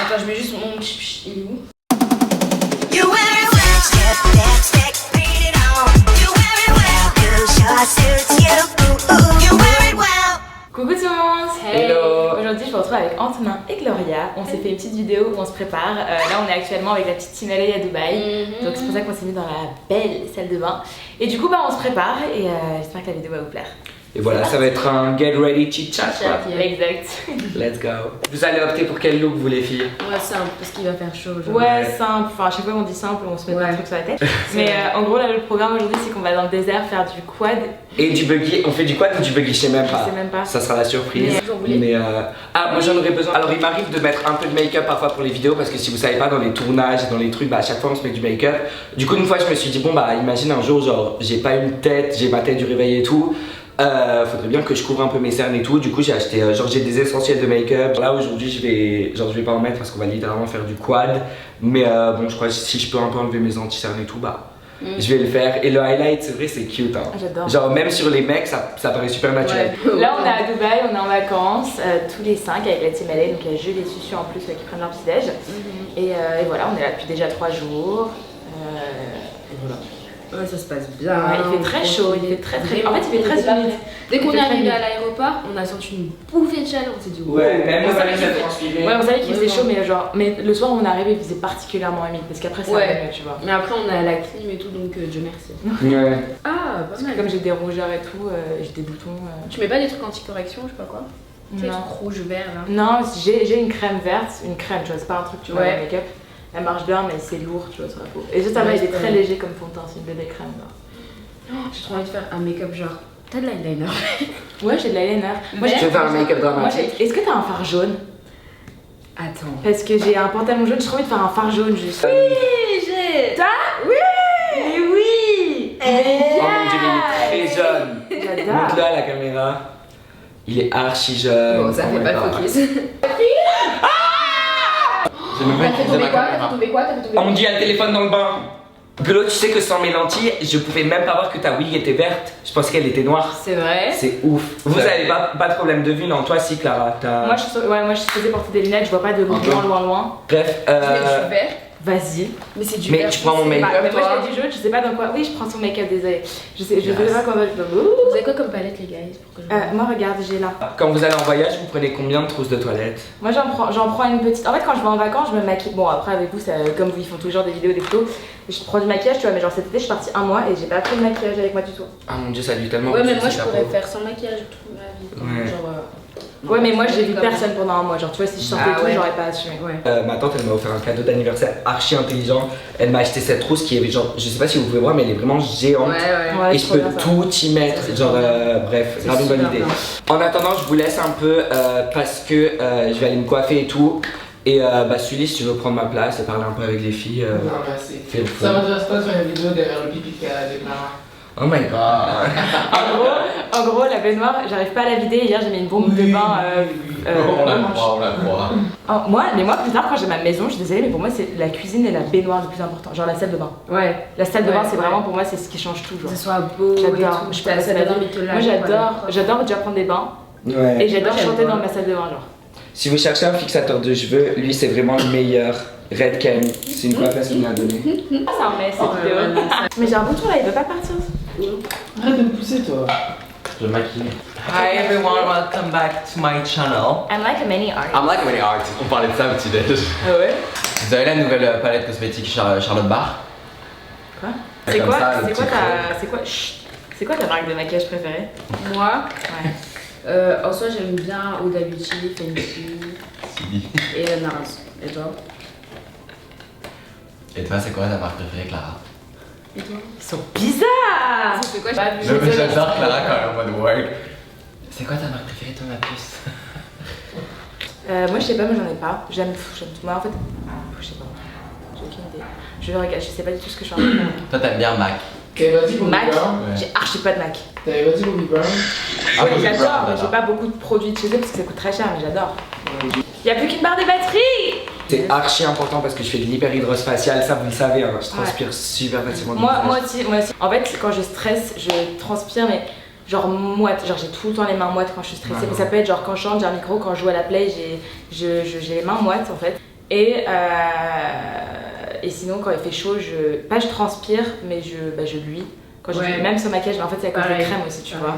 Attends, je mets juste mon chip, il est où? Coucou tout le monde! Hey. Hello. Aujourd'hui je vous retrouve avec Antonin et Gloria. On s'est fait une petite vidéo où on se prépare. Là on est actuellement avec la petite team LA à Dubaï. Donc c'est pour ça qu'on s'est mis dans la belle salle de bain. Et du coup bah, on se prépare et j'espère que la vidéo va vous plaire. Et voilà, ça va être un get ready chit chat. Exact. Let's go. Vous allez opter pour quel look vous les filles? Ouais, simple, parce qu'il va faire chaud. Genre. Ouais, simple. Enfin, à chaque fois qu'on dit simple, on se met un truc sur la tête. Mais en gros, là, le programme aujourd'hui, c'est qu'on va dans le désert faire du quad. Et du buggy. On fait du quad ou du buggy? Je sais même pas. Je sais même pas. Ça sera la surprise. Mais moi j'en aurais besoin. Alors il m'arrive de mettre un peu de make-up parfois pour les vidéos parce que si vous savez pas, dans les tournages, dans les trucs, bah à chaque fois on se met du make-up. Du coup, une fois, je me suis dit, bon bah imagine un jour, genre j'ai pas une tête, j'ai ma tête du réveil et tout. Faudrait bien que je couvre un peu mes cernes et tout. Du coup j'ai acheté genre j'ai des essentiels de make-up. Là aujourd'hui je vais pas en mettre parce qu'on va littéralement faire du quad. Mais bon, je crois que si je peux un peu enlever mes anti-cernes et tout, bah je vais le faire. Et le highlight, c'est vrai, c'est cute hein. J'adore. Genre même sur les mecs ça paraît super naturel. Ouais. Là on est à Dubaï, on est en vacances tous les 5 avec la team LA. Donc il y a Jules et Susu en plus qui prennent leur petit déj. Et voilà, on est là depuis déjà 3 jours. Et voilà. Ouais, ça se passe bien. Ouais, il fait très chaud, il fait très. En fait, il fait très humide. Dès qu'on est arrivé à l'aéroport, on a senti une bouffée de chaleur. On s'est dit, ouais, même on savait qu'il faisait chaud, mais genre, le soir où on est arrivé, il faisait particulièrement humide parce qu'après, ça allait mieux, tu vois. Mais après, on a la clim et tout, donc Dieu merci. Ouais. Ah, pas mal. Comme j'ai des rougeurs et tout, j'ai des boutons. Tu mets pas des trucs anti-correction, je sais pas quoi? Tu sais, des trucs rouge, vert là. Non, j'ai une crème verte, une crème, tu vois, c'est pas un truc, tu vois, make-up. Elle marche bien, mais c'est lourd, tu vois, sur la peau. Et juste, il est très léger comme fond de teint, c'est une bébé crème. J'ai trop envie de faire un make-up genre. T'as de l'eyeliner? Ouais, j'ai de l'eyeliner. Moi, je vais faire un make-up dramatique. Est-ce que t'as un fard jaune? Attends. Parce que j'ai un pantalon jaune, j'ai trop envie de faire un fard jaune juste. Oui, j'ai. T'as? Oui! Mais oui! Oh mon dieu, il est très jeune. J'adore. Montre-le à la caméra. Il est archi jeune. Bon, ça fait pas focus. T'as fait tomber quoi? T'as fait tomber quoi? Oh mon dieu, il y a le téléphone dans le bain. Glo, tu sais que sans mes lentilles, je pouvais même pas voir que ta wig était verte. Je pensais qu'elle était noire. C'est vrai. C'est ouf. Vous avez pas de problème de vue, non? Toi, si, Clara. Moi, je suis supposée porter des lunettes, je vois pas de loin. Bref, Tu mets du vert. Vas-y. Mais c'est du mais vert. tu prends mon make-up. Mais moi, je fais du jaune, je sais pas dans quoi. Oui, je prends son make-up, désolé. Je sais pas comment je Vous avez quoi comme palette, les gars? Moi, regarde, j'ai là. Quand vous allez en voyage, vous prenez combien de trousses de toilette? Moi, j'en prends une petite. En fait, quand je vais en vacances, je me maquille. Bon, après, avec vous, comme vous, ils font toujours des vidéos, des photos. Je prends du maquillage, tu vois, mais genre cet été, je suis partie 1 mois et j'ai pas pris de maquillage avec moi du tout. Ah mon dieu, ça a dû tellement. Ouais, mais moi, je pourrais faire sans maquillage toute ma vie. Ouais. Genre. Ouais, mais moi j'ai vu personne pendant 1 mois. Genre, tu vois, si je sortais tout, j'aurais pas assumé. Ma tante, elle m'a offert un cadeau d'anniversaire archi intelligent. Elle m'a acheté cette trousse qui est genre, je sais pas si vous pouvez voir, mais elle est vraiment géante. Et je peux tout y mettre. Genre, bref, grave une bonne idée. En attendant, je vous laisse un peu parce que je vais aller me coiffer et tout. Et Sully, si tu veux prendre ma place et parler un peu avec les filles. Non, merci. Ça m'intéresse pas de faire une vidéo derrière le pipi de Clara. Oh my god. En gros, la baignoire, j'arrive pas à la vider. Hier, j'ai mis une bombe de bain. On la croit. Moi, plus tard, quand j'ai ma maison, je suis désolée, mais pour moi, c'est la cuisine et la baignoire le plus important. Genre la salle de bain. Ouais. La salle de bain, c'est vraiment pour moi, c'est ce qui change tout. Genre. Que ce soit beau. J'adore. Je peux passer la vie. Moi, j'adore déjà prendre des bains. Ouais. Et j'adore chanter dans ma salle de bain, genre. Si vous cherchez un fixateur de cheveux, lui, c'est vraiment le meilleur. Red Ken, c'est une coiffeuse qui me l'a donné. Ah, ça en met cette vidéo. Mais j'ai un bouton là, il veut pas partir. Arrête de me pousser, toi. Je maquille. Hi everyone, welcome back to my channel. I'm like a mini artist. I'm like a mini artist. On parlait de ça au petit déj. Ah ouais? Vous avez la nouvelle palette cosmétique Charlotte Barre? Quoi? C'est C'est quoi ta marque de maquillage préférée? Moi, ouais. En soi, j'aime bien Huda Beauty, Fenty et Nars. Et toi? Et toi, c'est quoi ta marque préférée, Clara? Et toi? Ils sont bizarres! C'est quoi? J'adore Clara quand elle est en mode work. C'est quoi ta marque préférée, toi, ma puce? Moi, je sais pas, mais j'en ai pas. J'aime tout. Moi, en fait, je sais pas. J'ai aucune idée. Je sais pas du tout ce que je suis en train de faire. Toi, t'aimes bien Mac. T'avais pas dit Bobbi Mac? Brown? J'ai archi pas de Mac. T'avais pas dit Bobbi Brown? Ah, Ouais, Bobbi j'adore, Brown, mais j'ai pas beaucoup de produits de chez eux parce que ça coûte très cher, mais j'adore. Y'a plus qu'une barre de batterie! C'est archi important parce que je fais de l'hyperhydrose faciale, ça vous le savez, hein, je transpire super facilement. Moi aussi. En fait, quand je stresse, je transpire, mais genre moite. Genre j'ai tout le temps les mains moites quand je suis stressée. Mais ça peut être genre quand je chante, j'ai un micro, quand je joue à la play, j'ai les mains moites en fait. Et sinon, quand il fait chaud, je transpire, mais je luis. Quand même sur maquillage, en fait, c'est à cause de crème aussi, tu vois.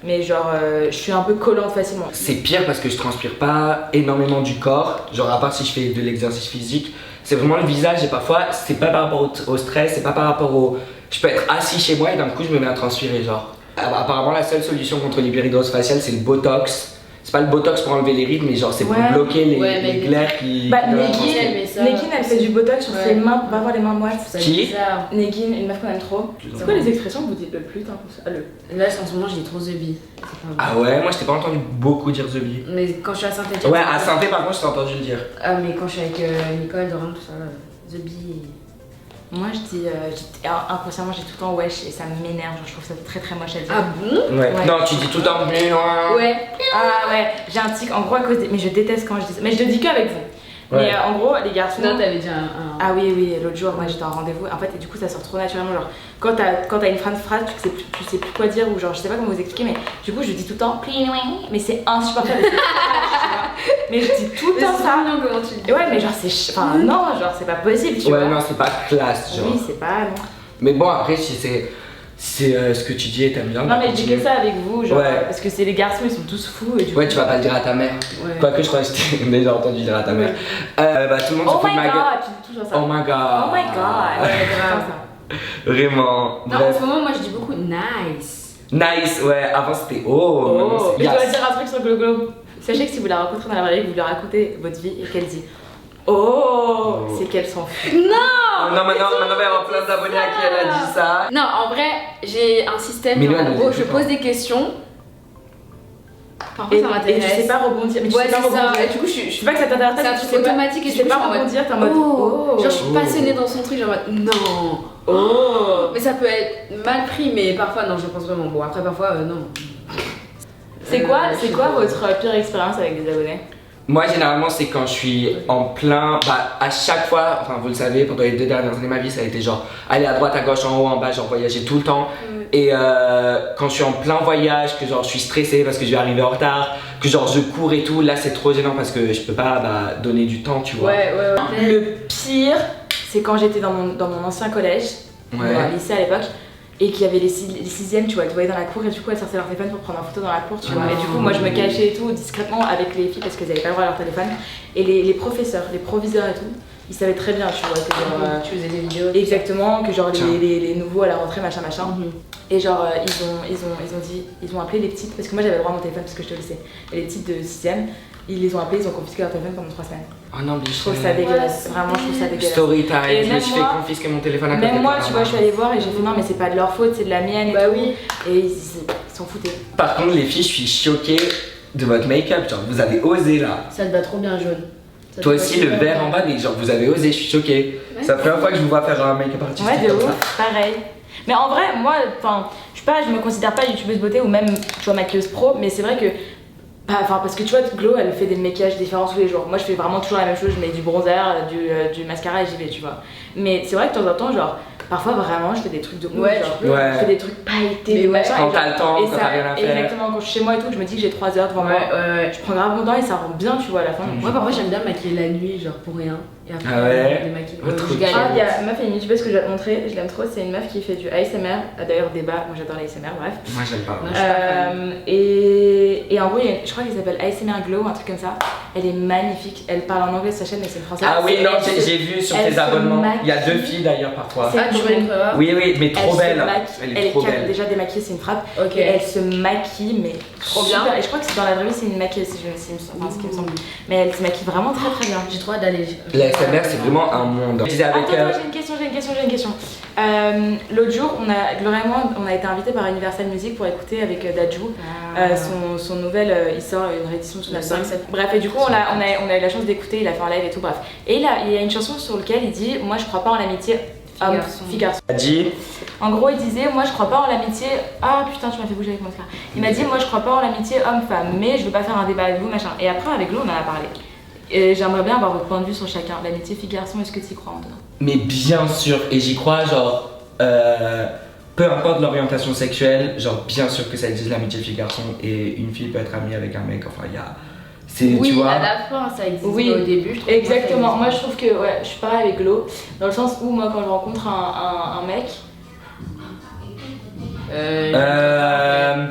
Mais genre, je suis un peu collante facilement. C'est pire parce que je transpire pas énormément du corps, genre à part si je fais de l'exercice physique. C'est vraiment le visage et parfois, c'est pas par rapport au stress, c'est pas par rapport au... Je peux être assis chez moi et d'un coup, je me mets à transpirer, genre. Apparemment, la seule solution contre l'hyperhidrose faciale, c'est le botox. C'est pas le botox pour enlever les rides, mais genre c'est pour bloquer les glaires qui... Negin, elle fait du botox sur ses mains pour pas avoir les mains moites. Qui? Negin, une meuf qu'on aime trop. C'est quoi les expressions que vous dites le plus? Là, en ce moment, je dis trop The Bee. Ah ouais, moi je t'ai pas entendu beaucoup dire The Bee. Mais quand je suis à Saint-Etienne. Ouais, à Saint-Etienne par contre, je t'ai entendu le dire. Ah, mais quand je suis avec Nicole, Dorin, tout ça, The Bee. Moi je dis, inconsciemment j'ai tout le temps wesh et ça m'énerve, genre je trouve ça très très moche à dire. Ah bon? Ouais. Non, tu dis tout le temps plus loin. Ouais. Ah ouais, j'ai un tic en gros à cause des... Mais je déteste quand je dis ça. Mais je le dis qu'avec vous. Ouais. Mais en gros, les garçons. Non, t'avais dit Ah oui, l'autre jour, moi j'étais en rendez-vous. En fait, et du coup, ça sort trop naturellement. Genre, quand t'as une phrase, tu sais plus quoi dire, ou genre, je sais pas comment vous expliquer, mais du coup, je dis tout le temps, mais c'est insupportable. Mais je dis tout le temps ça. Comment tu dis? Et ouais, mais genre, c'est. Enfin, non, genre, c'est pas possible, tu vois. Ouais, non, c'est pas classe, genre. Oui, c'est pas. Non. Mais bon, après, si c'est ce que tu dis et t'aimes bien. Non, mais je dis que ça avec vous, genre, ouais. parce que c'est les garçons, ils sont tous fous. Et du coup, ouais, tu vas pas le dire à ta mère. Ouais. Quoique, je crois que je t'ai déjà entendu dire à ta mère. Bah, tout le monde se fout de ma gueule. Tu dis toujours ça. Oh my god. Oh my god. Ouais, grave. Vraiment. Non, Bref. en ce moment, moi, je dis beaucoup nice. Nice, ouais, avant c'était oh. Mais je dois dire un truc sur Glow. Sachez que si vous la rencontrez dans la vraie vie, vous lui racontez votre vie et qu'elle dit oh, c'est qu'elle s'en fout. Non! Non, maintenant, il va y avoir plein d'abonnés à qui elle a dit ça. Non, en vrai, j'ai un système. Mais Genre, nous, en elle gros, nous dit je tout pose le des questions. Parfois, Et ça m'intéresse. tu sais pas rebondir. Mais tu Ouais, sais pas c'est ça. rebondir. Et du coup, Je sais pas que ça t'intéresse c'est pas, un mais truc tu sais pas. automatique et Tu sais du pas coup, je suis en mode, rebondir, t'es en mode oh. oh. Genre, je suis passionnée dans son truc, genre en mode non. Oh. Mais ça peut être mal pris, mais parfois, non, je pense vraiment. Bon, après, parfois, non. C'est quoi je sais votre pas. pire expérience avec des abonnés? Moi, généralement, c'est quand je suis en plein. Bah, à chaque fois, enfin, vous le savez, pendant les 2 dernières années de ma vie, ça a été genre aller à droite, à gauche, en haut, en bas, genre voyager tout le temps. Et quand je suis en plein voyage, que genre je suis stressée parce que je vais arriver en retard, que genre je cours et tout, là c'est trop gênant parce que je peux pas donner du temps, tu vois. Ouais. Le pire, c'est quand j'étais dans mon ancien collège, Ouais. lycée à l'époque, et qu'il y avait les sixièmes, tu vois, elles te voyaient dans la cour et du coup elles sortaient leur téléphone pour prendre en photo dans la cour, tu vois. Et du coup, moi je me cachais et tout discrètement avec les filles parce qu'elles avaient pas le droit à leur téléphone. Et les professeurs, les proviseurs et tout, ils savaient très bien, tu vois, que genre. Tu faisais des vidéos. Exactement, que genre les nouveaux à la rentrée, machin. Et genre, ils ont appelé les petites, parce que moi j'avais le droit à mon téléphone parce que je te le sais. Et les petites de 6ème, ils les ont appelés, ils ont confisqué leur téléphone pendant 3 semaines. Oh non, Je trouve ça dégueulasse, vraiment, je trouve ça dégueulasse. Story time, Et je me même suis fait moi- confisquer mon téléphone à cause Même de moi, toi. tu vois, je suis allée voir et j'ai fait non, mais c'est pas de leur faute, c'est de la mienne et Bah tout. oui. Et ils s'en foutaient. Par contre, les filles, je suis choquée de votre make-up, genre vous avez osé là. Ça te va trop bien jaune. Ça te Toi va aussi, le super vert bien. en bas, mais genre vous avez osé, je suis choquée. Ouais. C'est la première fois que je vous vois faire un make-up artistique. Ouais, de comme ça. ouf, pareil. Mais en vrai, moi, enfin, je me considère pas youtubeuse beauté ou même, tu vois, maquilleuse pro, mais c'est vrai que. Enfin, parce que tu vois, Glow, elle fait des maquillages différents tous les jours. Moi, je fais vraiment toujours la même chose, je mets du bronzer, du mascara et j'y vais, tu vois. Mais c'est vrai que de temps en temps, genre, parfois vraiment, je fais des trucs de ouf, Ouais, genre, tu peux. Ouais. je fais des trucs pailletés, Mais des ouais. machins. Quand et t'as genre- le temps, et quand ça- t'as rien à faire. Exactement, quand je suis chez moi et tout, je me dis que j'ai 3 heures devant moi. Ouais. Je prends grave mon temps et ça rend bien, tu vois, à la fin. Moi, parfois, j'aime bien me maquiller la nuit, genre pour rien. Et après, Ah ouais. je démaquille. Oh, trop Je galère. Ah, il y a une meuf, il y a une youtubeuse que je vais te montrer, je l'aime trop, c'est une meuf qui fait du ASMR, d'ailleurs débat, moi j'adore l'ASMR, bref. Moi, j'aime pas. Non, je suis pas fan. Et en gros, je crois qu'elle s'appelle ASMR Glow, un truc comme ça. Elle est magnifique, elle parle en anglais sur sa chaîne, mais c'est une française. Ah oui, non, Elle se- j'ai vu sur elle tes se abonnements. Il y a maquille. 2 filles d'ailleurs parfois. C'est Ah, tu veux une preuve? Oui, mais trop elle belle. se maquille, Elle est trop belle. déjà démaquillée, c'est une frappe. Ok. Et elle se maquille, mais Trop super. bien. Et je crois que c'est dans la vraie vie, c'est une maquilleuse, si enfin, ce qui me semble. Mais elle se maquille vraiment très très bien. J'ai trop hâte d'aller. L'ASMR, c'est vraiment un monde. Je disais avec Attends, j'ai une question. L'autre jour, Gloria et moi, on a été invités par Universal Music pour écouter avec Dadju. Son nouvel, il sort une réédition de son Le album. 5-7. Bref, et du coup, on a eu la chance d'écouter, il a fait un live et tout, bref. Et là, il y a une chanson sur laquelle il dit moi je crois pas en l'amitié fille-garçon. dit. En gros, il disait moi je crois pas en l'amitié. Ah putain, tu m'as fait bouger avec mon mascara. Il m'a dit moi je crois pas en l'amitié homme-femme, mais je veux pas faire un débat avec vous, machin. Et après, avec Glo, on en a parlé. Et j'aimerais bien avoir votre point de vue sur chacun. L'amitié fille-garçon, est-ce que tu y crois en toi? Mais bien sûr, et j'y crois, genre, peu importe l'orientation sexuelle, genre, bien sûr que ça existe l'amitié fille-garçon et une fille peut être amie avec un mec, enfin, tu Oui, vois. à la fin, ça existe Oui, au début. Je trouve Exactement, que moi je trouve que ouais, je suis pareil avec Glo, dans le sens où moi quand je rencontre un mec,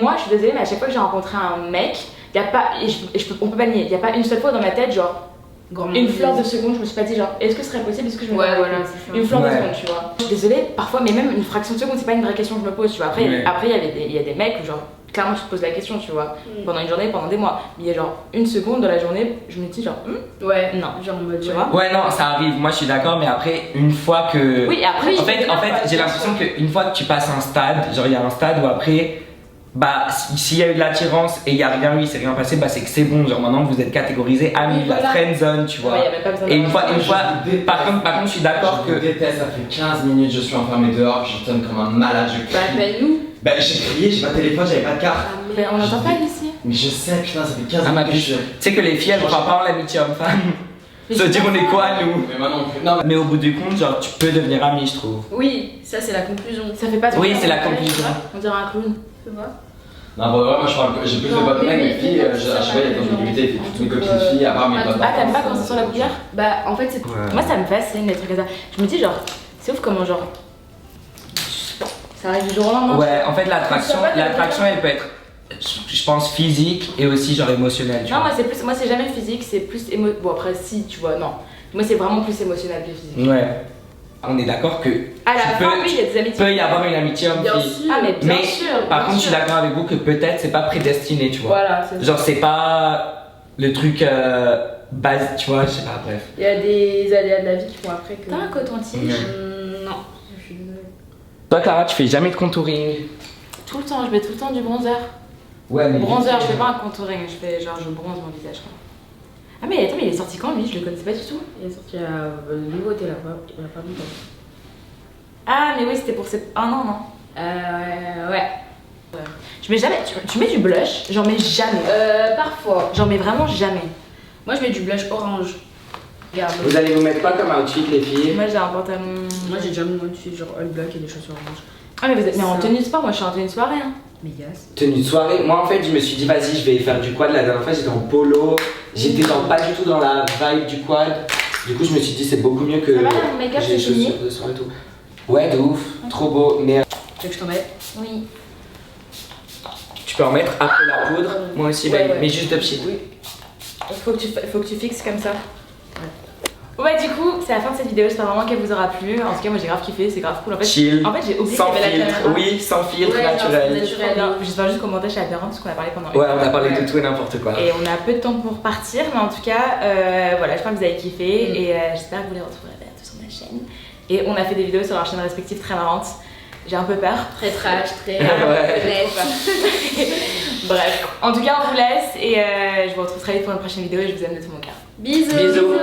moi je suis désolée mais à chaque fois que j'ai rencontré un mec, y a pas, et on peut pas nier, y a pas une seule fois dans ma tête genre une fleur de seconde je me suis pas dit genre est-ce que ce serait possible, est-ce que je me Ouais, verrais voilà, avec c'est lui ça. Une fleur de Ouais. seconde tu vois. Je suis désolée, parfois mais même une fraction de seconde c'est pas une vraie question que je me pose tu vois. Après Ouais. il y a des mecs où genre clairement tu te poses la question tu vois, pendant une journée, pendant des mois, mais il y a genre une seconde dans la journée je me dis genre Ouais, non, genre en mode. tu vois. Ouais, non, ça arrive, moi je suis d'accord, mais après, une fois que. Oui, après En fait, j'ai l'impression qu'une fois que tu passes un stade, genre il y a un stade où après, bah s'il y a eu de l'attirance et il y a rien eu, il s'est rien passé, bah c'est que c'est bon, genre maintenant vous êtes catégorisé amis, Oui, la voilà. friend zone, tu vois. Ouais, y a même pas besoin Et une d'avoir fois, par contre, je suis d'accord Je que. déteste, ça fait 15 minutes, je suis enfermé dehors, je tonne comme un malade, je Bah, crie. appelle-nous. Bah j'ai crié, j'ai pas de téléphone, j'avais pas de carte. Mais on n'entend pas d'ici. Mais je sais, putain, ça fait 15 Ah, ma minutes que biche. je. Tu sais que les filles elles croient pas en l'amitié homme-femme. Mais Se c'est dire pas on est ça. quoi nous. Mais maintenant, non, Mais au bout du compte, genre tu peux devenir ami, je trouve. Oui, ça c'est la conclusion. Ça fait pas trop Oui, peur, c'est la on dirait, conclusion. tu vois. On dirait un clown. Tu vois. non, bon, ouais, moi je parle, j'ai plus de Non, potes mais mecs, oui, mes filles, mais à ça, chaque fois il y a genre, des ambiguïtés, toutes mes entre, copines filles, à part mes potes. Ah, t'aimes pas quand c'est sur la bouillère? Bah, en fait, c'est. Ouais. Moi, ça me fascine les trucs comme ça. Je me dis, genre, c'est ouf comment, genre. Ça arrive du jour au lendemain. Ouais, en fait l'attraction, Ça va, elle peut être, je pense, physique et aussi genre émotionnelle, tu Non, vois. moi, c'est jamais physique, c'est plus Bon, après, si, tu vois, non. Moi, c'est vraiment plus émotionnel que physique. Ouais. On est d'accord que À la tu fin, peux- oui, il y a des amitiés. peut y avoir une amitié Bien homme-fille. sûr. Ah, mais bien Mais sûr. par bien contre, je suis sûr. d'accord avec vous que peut-être c'est pas prédestiné, tu vois. Voilà, c'est ça. Genre c'est pas le truc base, tu vois, je sais pas, bref. Il y a des aléas de la vie qui font après que. T'as un coton-tige? Non, je suis désolée. Toi Clara, tu fais jamais de contouring. Tout le temps, je mets tout le temps du bronzer. Ouais, mais Bronzer, je fais pas un contouring, je fais genre, je bronze mon visage. Quoi. Ah, mais attends, mais il est sorti quand lui? Je le connaissais pas du tout. Il est sorti à nouveauté là, il y a pas longtemps. Ah, mais oui, c'était pour cette. Ah non, non. Ouais. Je mets jamais. Tu mets du blush? J'en mets jamais. Parfois. J'en mets vraiment jamais. Moi, je mets du blush orange. Regarde. Vous allez vous mettre quoi comme outfit les filles? Moi, j'ai un pantalon. Moi, j'ai déjà mis mon dessus, genre all black et des chaussures oranges. Ah, mais vous êtes. Mais en Ça. tenue de sport, moi, je suis en tenue de soirée. Hein. Mais yes. Tenue de soirée. Moi en fait je me suis dit vas-y je vais faire du quad. La dernière fois j'étais en polo. J'étais pas du tout dans la vibe du quad. Du coup je me suis dit c'est beaucoup mieux que Ça va, mon make-up, j'ai c'est fini chaussures de soirée et tout. Ouais de ouf, trop beau. Mais Tu veux que je t'en mette? Oui. tu peux en mettre après la poudre. Moi aussi, Ouais, bah, ouais. mais juste de pied. Oui. Faut que tu fixes comme ça. Bon, bah, du coup, c'est la fin de cette vidéo. J'espère vraiment qu'elle vous aura plu. En tout cas, moi, j'ai grave kiffé. C'est grave cool. En fait, Chill. j'ai oublié Sans qu'il y avait la filtre, caméra. oui, sans filtre, Ouais, naturel. non, Très bien. J'espère juste qu'au montage, c'est apparent parce qu'on a parlé pendant Ouais, une on a heure. parlé de tout et n'importe quoi. Et on a peu de temps pour partir, mais en tout cas, voilà, j'espère que vous avez kiffé et j'espère que vous les retrouverez bientôt sur ma chaîne. Et on a fait des vidéos sur leurs chaînes respectives très marrantes. J'ai un peu peur. Très trash, très. Ouais. Bref, en tout cas, on vous laisse et je vous retrouve très vite pour une prochaine vidéo et je vous aime de tout mon cœur. Bisous. Bisous.